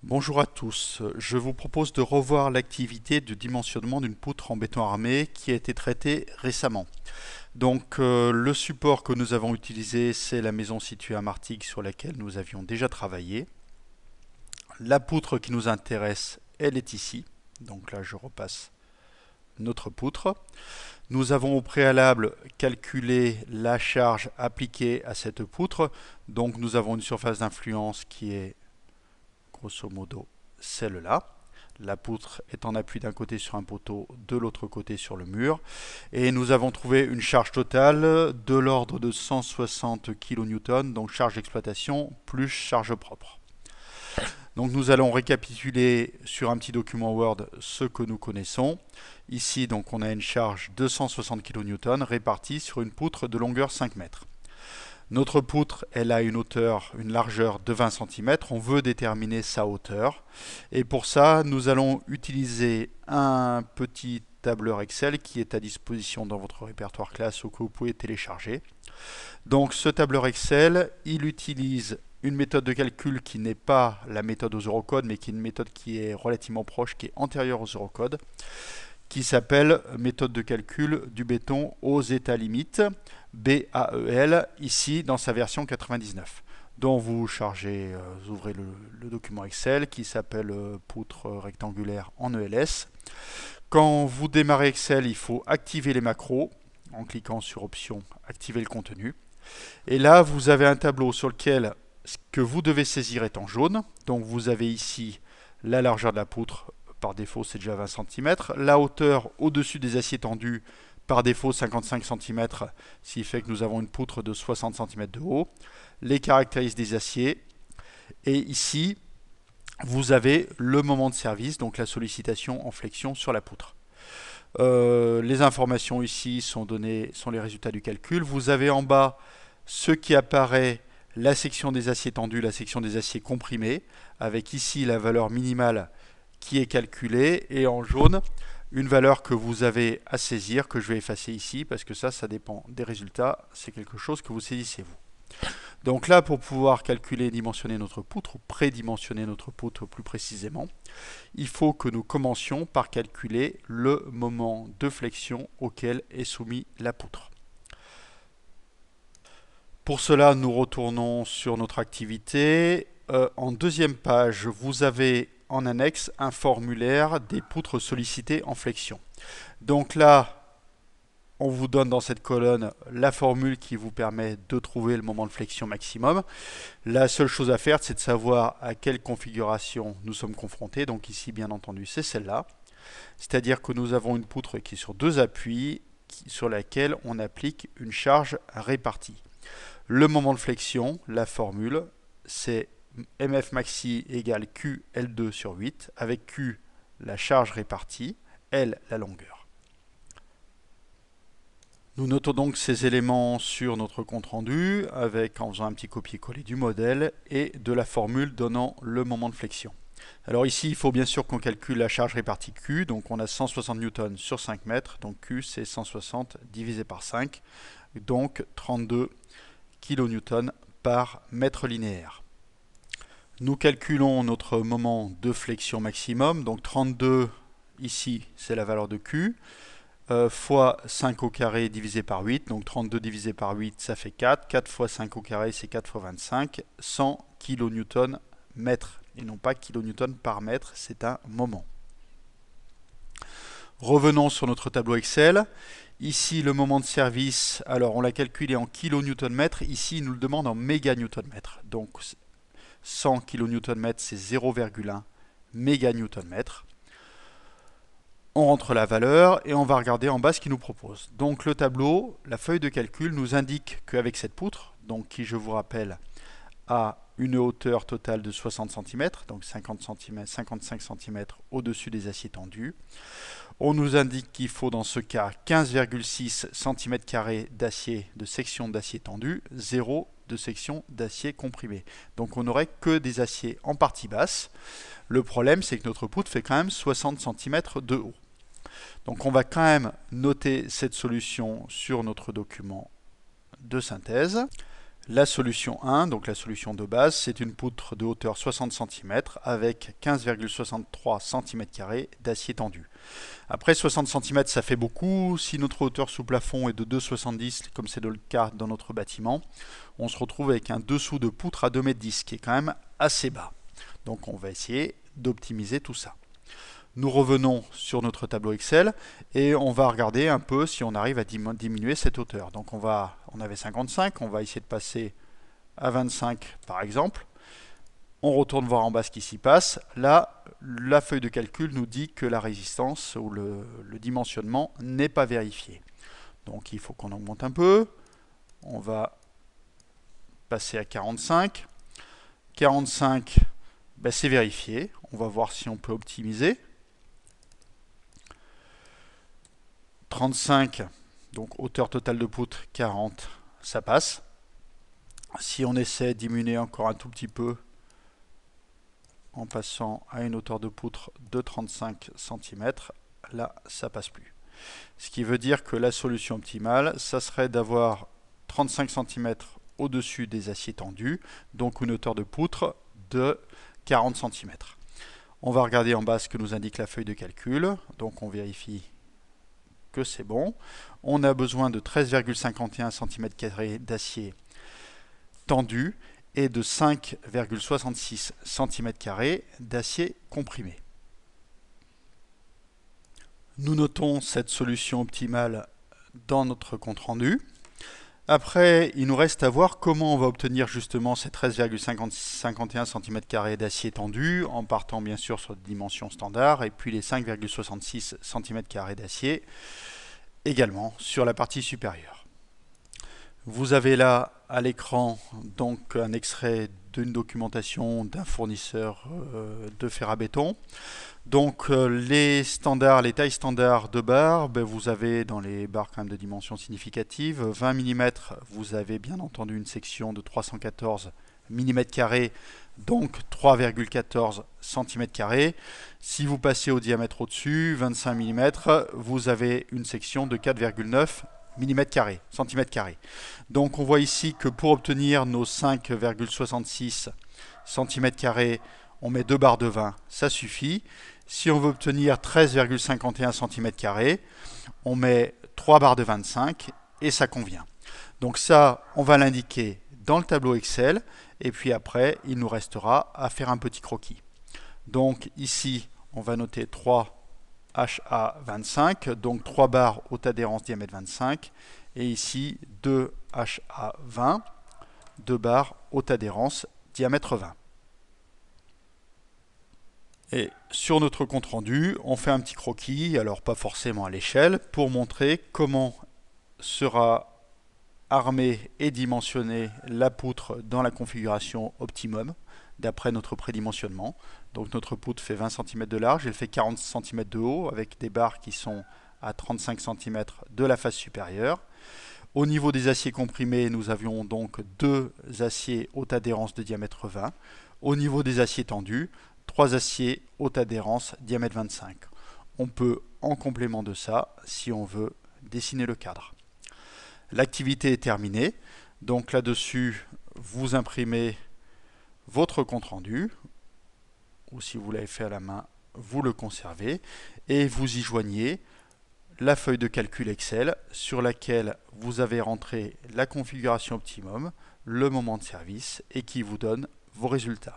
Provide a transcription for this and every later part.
Bonjour à tous, je vous propose de revoir l'activité de dimensionnement d'une poutre en béton armé qui a été traitée récemment. Le support que nous avons utilisé, c'est la maison située à Martigues sur laquelle nous avions déjà travaillé. La poutre qui nous intéresse, elle est ici. Donc là je repasse notre poutre. Nous avons au préalable calculé la charge appliquée à cette poutre. Donc nous avons une surface d'influence qui est grosso modo celle-là. La poutre est en appui d'un côté sur un poteau, de l'autre côté sur le mur. Et nous avons trouvé une charge totale de l'ordre de 160 kN, donc charge d'exploitation plus charge propre. Donc nous allons récapituler sur un petit document Word ce que nous connaissons. Ici, donc, on a une charge de 160 kN répartie sur une poutre de longueur 5 mètres. Notre poutre, elle a une hauteur, une largeur de 20 cm. On veut déterminer sa hauteur. Et pour ça, nous allons utiliser un petit tableur Excel qui est à disposition dans votre répertoire classe ou que vous pouvez télécharger. Donc ce tableur Excel, il utilise une méthode de calcul qui n'est pas la méthode aux eurocode, mais qui est une méthode qui est relativement proche, qui est antérieure aux eurocode, qui s'appelle méthode de calcul du béton aux états limites, BAEL, ici dans sa version 99. Donc vous chargez, vous ouvrez le document Excel qui s'appelle poutre rectangulaire en ELS. Quand vous démarrez Excel, il faut activer les macros en cliquant sur Option, activer le contenu. Et là, vous avez un tableau sur lequel ce que vous devez saisir est en jaune. Donc vous avez ici la largeur de la poutre, par défaut c'est déjà 20 cm. La hauteur au-dessus des aciers tendus, par défaut 55 cm, ce qui fait que nous avons une poutre de 60 cm de haut. Les caractéristiques des aciers. Et ici, vous avez le moment de service, donc la sollicitation en flexion sur la poutre. Les informations ici sont données, sont les résultats du calcul. Vous avez en bas ce qui apparaît, la section des aciers tendus, la section des aciers comprimés, avec ici la valeur minimale qui est calculée, et en jaune, une valeur que vous avez à saisir, que je vais effacer ici, parce que ça dépend des résultats, c'est quelque chose que vous saisissez vous. Donc là, pour pouvoir calculer et dimensionner notre poutre, ou prédimensionner notre poutre plus précisément, il faut que nous commencions par calculer le moment de flexion auquel est soumis la poutre. Pour cela, nous retournons sur notre activité. En deuxième page, vous avez en annexe un formulaire des poutres sollicitées en flexion. Donc là, on vous donne dans cette colonne la formule qui vous permet de trouver le moment de flexion maximum. La seule chose à faire, c'est de savoir à quelle configuration nous sommes confrontés. Donc ici, bien entendu, c'est celle-là. C'est-à-dire que nous avons une poutre qui est sur deux appuis, sur laquelle on applique une charge répartie. Le moment de flexion, la formule, c'est MF maxi égale Q L2 sur 8, avec Q la charge répartie, L la longueur. Nous notons donc ces éléments sur notre compte rendu, en faisant un petit copier-coller du modèle et de la formule donnant le moment de flexion. Alors ici, il faut bien sûr qu'on calcule la charge répartie Q, donc on a 160 N sur 5 mètres, donc Q c'est 160 divisé par 5, donc 32 kN par mètre linéaire. Nous calculons notre moment de flexion maximum, donc 32 ici c'est la valeur de Q, fois 5 au carré divisé par 8, donc 32 divisé par 8 ça fait 4, 4 fois 5 au carré c'est 4 fois 25, 100 kN mètre, et non pas kN par mètre, c'est un moment. Revenons sur notre tableau Excel. Ici, le moment de service, alors on l'a calculé en kN/m. Ici, il nous le demande en méga-Nm. Donc 100 kN/m, c'est 0,1 méga-Nm. On rentre la valeur et on va regarder en bas ce qu'il nous propose. Donc le tableau, la feuille de calcul nous indique qu'avec cette poutre, donc qui je vous rappelle a une hauteur totale de 60 cm, donc 55 cm au-dessus des aciers tendus. On nous indique qu'il faut dans ce cas 15,6 cm² d'acier, de section d'acier tendu, 0 de section d'acier comprimé. Donc on n'aurait que des aciers en partie basse. Le problème, c'est que notre poutre fait quand même 60 cm de haut. Donc on va quand même noter cette solution sur notre document de synthèse. La solution 1, donc la solution de base, c'est une poutre de hauteur 60 cm avec 15,63 cm² d'acier tendu. Après 60 cm, ça fait beaucoup. Si notre hauteur sous plafond est de 2,70 comme c'est le cas dans notre bâtiment, on se retrouve avec un dessous de poutre à 2,10 m qui est quand même assez bas. Donc on va essayer d'optimiser tout ça. Nous revenons sur notre tableau Excel et on va regarder un peu si on arrive à diminuer cette hauteur. Donc on avait 55, on va essayer de passer à 25 par exemple. On retourne voir en bas ce qui s'y passe. Là, la feuille de calcul nous dit que la résistance ou le dimensionnement n'est pas vérifié. Donc il faut qu'on augmente un peu. On va passer à 45. 45, ben, c'est vérifié. On va voir si on peut optimiser. 35, donc hauteur totale de poutre 40, ça passe. Si on essaie de diminuer encore un tout petit peu en passant à une hauteur de poutre de 35 cm, là ça passe plus. Ce qui veut dire que la solution optimale, ça serait d'avoir 35 cm au-dessus des aciers tendus, donc une hauteur de poutre de 40 cm. On va regarder en bas ce que nous indique la feuille de calcul, donc on vérifie que c'est bon. On a besoin de 13,51 cm² d'acier tendu et de 5,66 cm² d'acier comprimé. Nous notons cette solution optimale dans notre compte-rendu. Après, il nous reste à voir comment on va obtenir justement ces 13,51 cm² d'acier tendu en partant bien sûr sur des dimensions standards et puis les 5,66 cm² d'acier également sur la partie supérieure. Vous avez là à l'écran donc un extrait d'une documentation d'un fournisseur de fer à béton. Donc les tailles standards de barres, ben, vous avez dans les barres quand même de dimensions significatives. 20 mm, vous avez bien entendu une section de 314 mm², donc 3,14 cm². Si vous passez au diamètre au-dessus, 25 mm, vous avez une section de 4,9 cm². Donc on voit ici que pour obtenir nos 5,66 cm², on met 2 barres de 20, ça suffit. Si on veut obtenir 13,51 cm², on met 3 barres de 25 et ça convient. Donc ça, on va l'indiquer dans le tableau Excel et puis après, il nous restera à faire un petit croquis. Donc ici, on va noter 3 HA25, donc 3 barres haute adhérence diamètre 25 et ici 2 HA20, 2 barres haute adhérence diamètre 20. Et sur notre compte rendu, on fait un petit croquis, alors pas forcément à l'échelle, pour montrer comment sera armée et dimensionnée la poutre dans la configuration optimum d'après notre prédimensionnement. Donc notre poutre fait 20 cm de large, elle fait 40 cm de haut avec des barres qui sont à 35 cm de la face supérieure. Au niveau des aciers comprimés, nous avions donc 2 aciers haute adhérence de diamètre 20. Au niveau des aciers tendus, 3 aciers haute adhérence diamètre 25. On peut, en complément de ça, si on veut, dessiner le cadre. L'activité est terminée. Donc là-dessus, vous imprimez votre compte-rendu, ou si vous l'avez fait à la main, vous le conservez, et vous y joignez la feuille de calcul Excel sur laquelle vous avez rentré la configuration optimum, le moment de service, et qui vous donne vos résultats.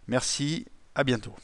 Merci, à bientôt.